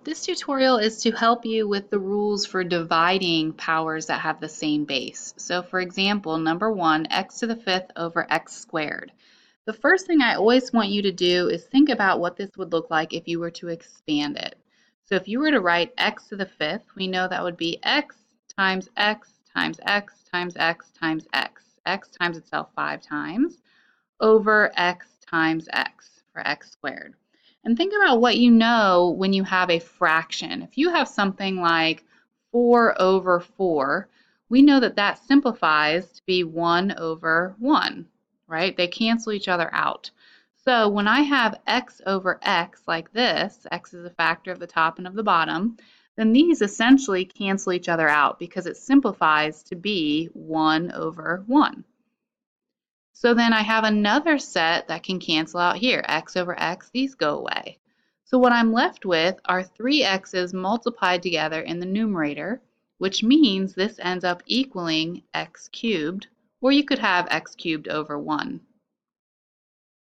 This tutorial is to help you with the rules for dividing powers that have the same base. So for example, number 1, x to the 5th over x squared. The first thing I always want you to do is think about what this would look like if you were to expand it. So if you were to write x to the 5th, we know that would be x times x times x times x times x. X times itself 5 times over x times x for x squared. And think about what you know when you have a fraction. If you have something like 4 over 4, we know that that simplifies to be 1 over 1, right? They cancel each other out. So when I have x over x like this, x is a factor of the top and of the bottom, then these essentially cancel each other out because it simplifies to be 1 over 1. So then I have another set that can cancel out here. X over x, these go away. So what I'm left with are 3 x's multiplied together in the numerator, which means this ends up equaling x cubed, or you could have x cubed over 1.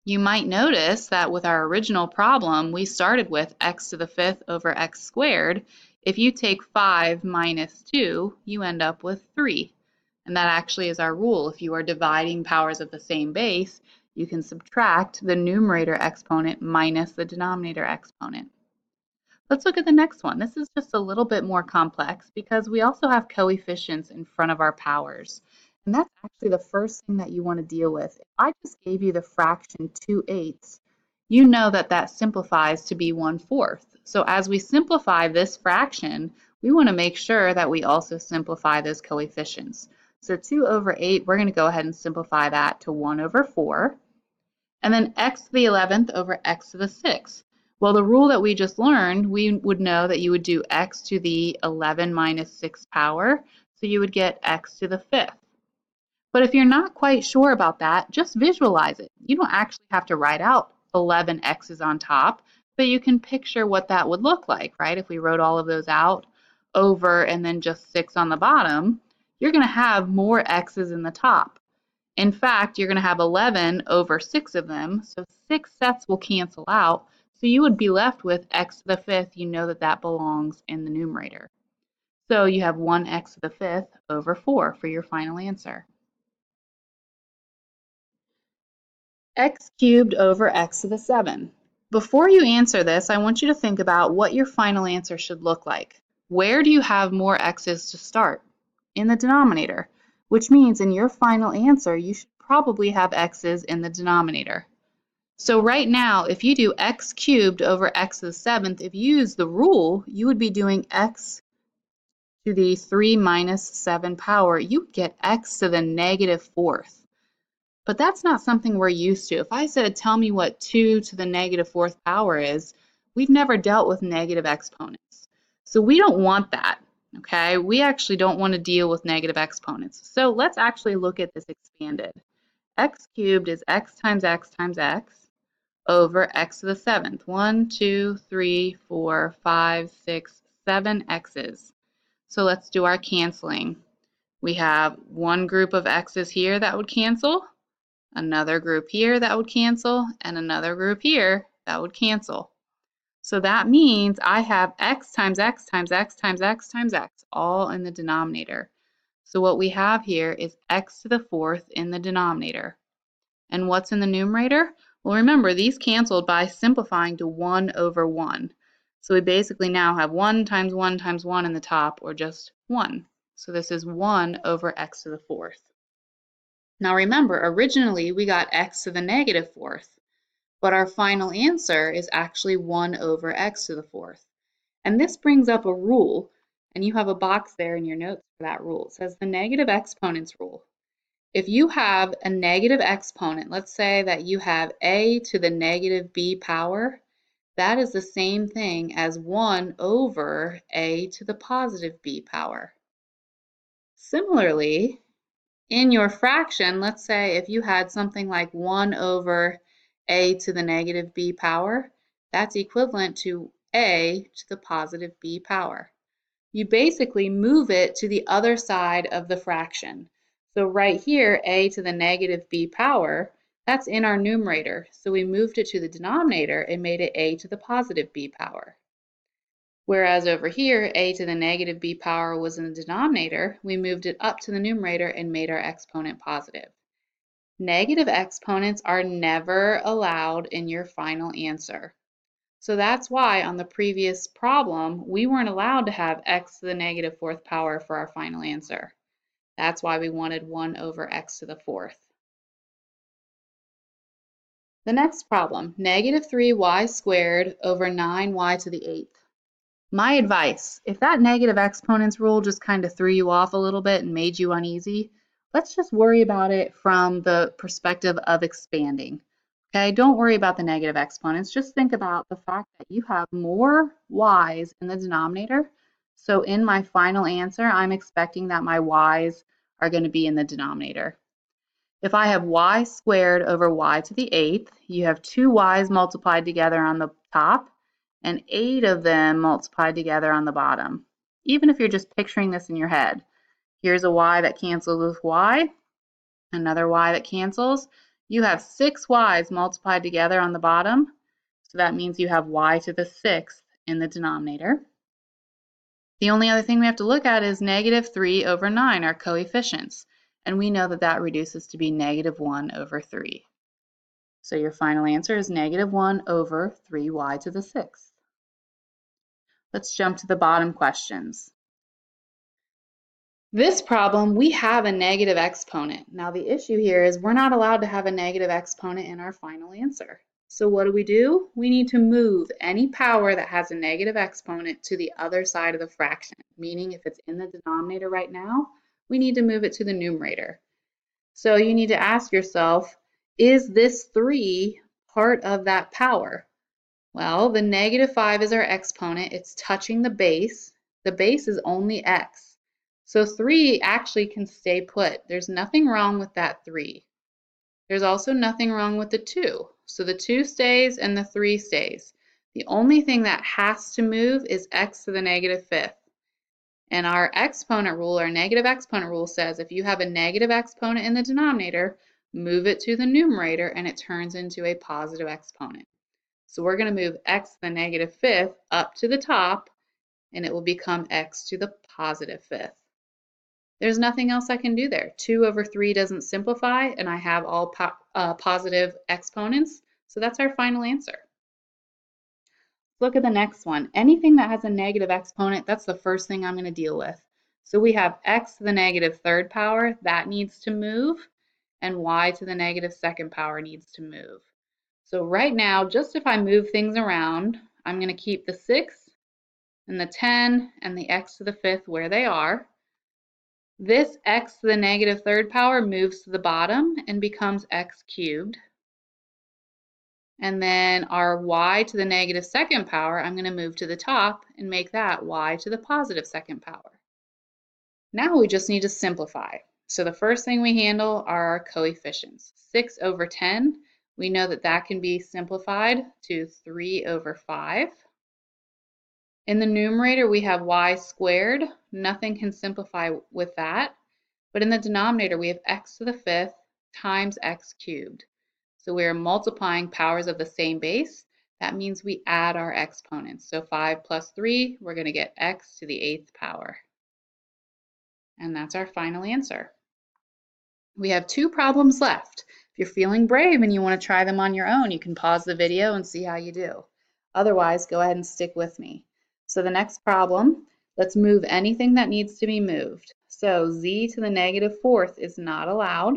You might notice that with our original problem, we started with x to the 5th over x squared. If you take 5 minus 2, you end up with 3. And that actually is our rule. If you are dividing powers of the same base, you can subtract the numerator exponent minus the denominator exponent. Let's look at the next one. This is just a little bit more complex because we also have coefficients in front of our powers. And that's actually the first thing that you want to deal with. If I just gave you the fraction 2/8, you know that that simplifies to be 1/4. So as we simplify this fraction, we want to make sure that we also simplify those coefficients. So 2 over 8, we're going to go ahead and simplify that to 1 over 4. And then x to the 11th over x to the 6th. Well, the rule that we just learned, we would know that you would do x to the 11 minus 6 power, so you would get x to the 5th. But if you're not quite sure about that, just visualize it. You don't actually have to write out 11 x's on top, but you can picture what that would look like, right? If we wrote all of those out over and then just 6 on the bottom, you're going to have more x's in the top. In fact, you're going to have 11 over 6 of them, so 6 sets will cancel out. So you would be left with x to the 5th. You know that that belongs in the numerator. So you have 1x to the 5th over 4 for your final answer. X cubed over x to the 7. Before you answer this, I want you to think about what your final answer should look like. Where do you have more x's to start? In the denominator, which means in your final answer, you should probably have x's in the denominator. So right now, if you do x cubed over x to the 7th, if you use the rule, you would be doing x to the 3 minus 7 power. You would get x to the negative 4th. But that's not something we're used to. If I said, tell me what 2 to the negative 4th power is, we've never dealt with negative exponents. So we don't want that, okay? We actually don't want to deal with negative exponents. So let's actually look at this expanded. X cubed is x times x times x over x to the 7th. 1, 2, 3, 4, 5, 6, 7 x's. So let's do our canceling. We have one group of x's here that would cancel, another group here that would cancel, and another group here that would cancel. So that means I have x times x times x times x times x all in the denominator. So what we have here is x to the 4th in the denominator. And what's in the numerator? Well, remember, these canceled by simplifying to 1 over 1. So we basically now have 1 times 1 times 1 in the top, or just 1. So this is 1 over x to the 4th. Now remember, originally we got x to the negative 4th, but our final answer is actually 1 over x to the 4th. And this brings up a rule, and you have a box there in your notes for that rule. It says the negative exponents rule. If you have a negative exponent, let's say that you have a to the negative b power, that is the same thing as 1 over a to the positive b power. Similarly, in your fraction, let's say if you had something like 1 over a to the negative b power, that's equivalent to a to the positive b power. You basically move it to the other side of the fraction. So right here, a to the negative b power, that's in our numerator. So we moved it to the denominator and made it a to the positive b power. Whereas over here, a to the negative b power was in the denominator, we moved it up to the numerator and made our exponent positive. Negative exponents are never allowed in your final answer. So that's why on the previous problem, we weren't allowed to have x to the negative fourth power for our final answer. That's why we wanted 1 over x to the fourth. The next problem, negative 3y squared over 9y to the eighth. My advice, if that negative exponents rule just kind of threw you off a little bit and made you uneasy, let's just worry about it from the perspective of expanding. Okay, don't worry about the negative exponents. Just think about the fact that you have more y's in the denominator. So in my final answer, I'm expecting that my y's are going to be in the denominator. If I have y squared over y to the eighth, you have two y's multiplied together on the top and 8 of them multiplied together on the bottom. Even if you're just picturing this in your head, here's a y that cancels with y, another y that cancels. You have 6 y's multiplied together on the bottom, so that means you have y to the sixth in the denominator. The only other thing we have to look at is negative 3 over 9, our coefficients, and we know that that reduces to be negative 1 over 3. So your final answer is negative 1 over 3y to the sixth. Let's jump to the bottom questions. This problem, we have a negative exponent. Now the issue here is we're not allowed to have a negative exponent in our final answer. So what do? We need to move any power that has a negative exponent to the other side of the fraction, meaning if it's in the denominator right now, we need to move it to the numerator. So you need to ask yourself, is this 3 part of that power? Well, the negative 5 is our exponent. It's touching the base. The base is only x. So 3 actually can stay put. There's nothing wrong with that 3. There's also nothing wrong with the 2. So the 2 stays and the 3 stays. The only thing that has to move is x to the negative fifth. And our exponent rule, our negative exponent rule says if you have a negative exponent in the denominator, move it to the numerator and it turns into a positive exponent. So we're going to move x to the negative fifth up to the top, and it will become x to the positive fifth. There's nothing else I can do there. 2 over 3 doesn't simplify, and I have all positive exponents, so that's our final answer. Look at the next one. Anything that has a negative exponent, that's the first thing I'm going to deal with. So we have x to the negative third power, that needs to move, and y to the negative second power needs to move. So right now, just if I move things around, I'm going to keep the 6 and the 10 and the x to the fifth where they are. This x to the negative third power moves to the bottom and becomes x cubed. And then our y to the negative second power, I'm going to move to the top and make that y to the positive second power. Now we just need to simplify. So the first thing we handle are our coefficients. 6 over 10, we know that that can be simplified to 3 over 5. In the numerator, we have y squared. Nothing can simplify with that. But in the denominator, we have x to the fifth times x cubed. So we're multiplying powers of the same base. That means we add our exponents. So 5 plus 3, we're going to get x to the eighth power. And that's our final answer. We have 2 problems left. If you're feeling brave and you want to try them on your own, you can pause the video and see how you do. Otherwise, go ahead and stick with me. So the next problem, let's move anything that needs to be moved. So z to the negative fourth is not allowed.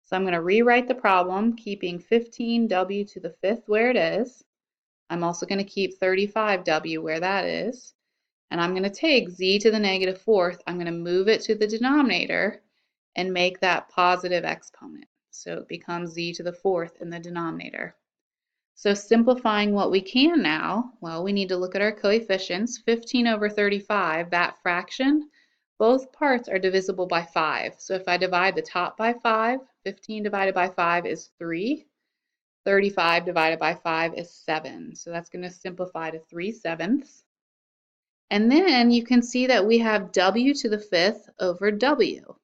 So I'm going to rewrite the problem, keeping 15w to the fifth where it is. I'm also going to keep 35w where that is. And I'm going to take z to the negative fourth, I'm going to move it to the denominator and make that positive exponent. So it becomes z to the fourth in the denominator. So simplifying what we can now, well, we need to look at our coefficients. 15 over 35, that fraction, both parts are divisible by 5. So if I divide the top by 5, 15 divided by 5 is 3. 35 divided by 5 is 7. So that's going to simplify to 3/7. And then you can see that we have w to the fifth over w.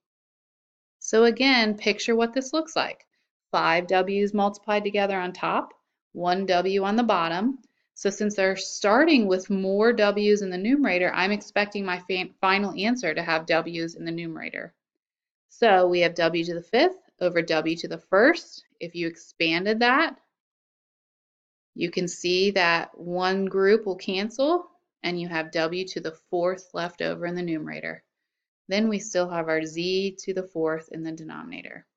So again, picture what this looks like. 5 w's multiplied together on top, 1 w on the bottom. So since they're starting with more w's in the numerator, I'm expecting my final answer to have w's in the numerator. So we have w to the fifth over w to the first. If you expanded that, you can see that one group will cancel, and you have w to the fourth left over in the numerator. Then we still have our z to the fourth in the denominator.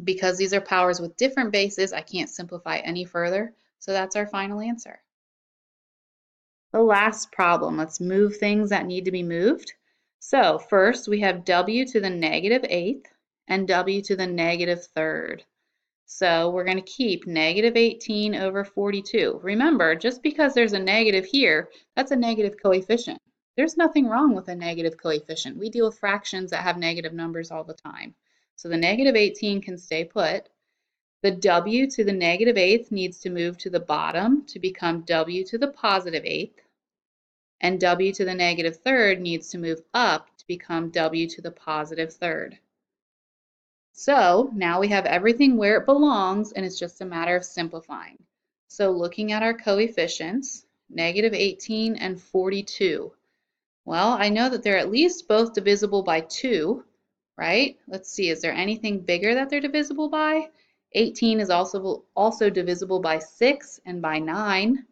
Because these are powers with different bases, I can't simplify any further, so that's our final answer. The last problem, let's move things that need to be moved. So first we have w to the negative eighth and w to the negative third. So we're going to keep negative 18 over 42. Remember, just because there's a negative here, that's a negative coefficient. There's nothing wrong with a negative coefficient. We deal with fractions that have negative numbers all the time. So the negative 18 can stay put. The w to the negative eighth needs to move to the bottom to become w to the positive eighth. And w to the negative third needs to move up to become w to the positive third. So now we have everything where it belongs, and it's just a matter of simplifying. So looking at our coefficients, negative 18 and 42. Well, I know that they're at least both divisible by 2, right? Let's see, is there anything bigger that they're divisible by? 18 is also divisible by 6 and by 9,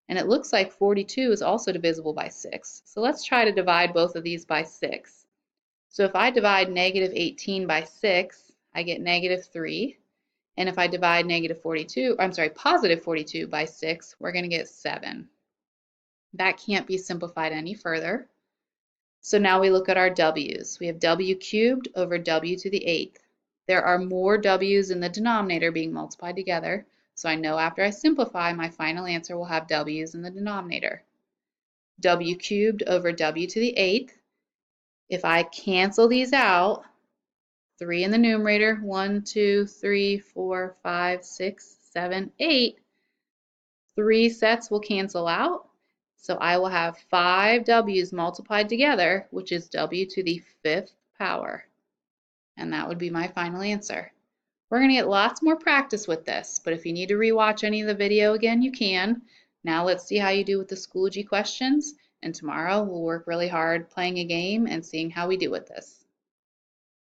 and it looks like 42 is also divisible by 6. So let's try to divide both of these by 6. So if I divide negative 18 by 6, I get negative 3. And if I divide positive 42 by 6, we're going to get 7. That can't be simplified any further. So now we look at our w's. We have w cubed over w to the eighth. There are more w's in the denominator being multiplied together, so I know after I simplify, my final answer will have w's in the denominator. W cubed over w to the eighth. If I cancel these out, 3 in the numerator, 1, 2, 3, 4, 5, 6, 7, 8. 3 sets will cancel out. So I will have 5 w's multiplied together, which is w to the fifth power. And that would be my final answer. We're going to get lots more practice with this, but if you need to rewatch any of the video again, you can. Now let's see how you do with the Schoology questions, and tomorrow we'll work really hard playing a game and seeing how we do with this.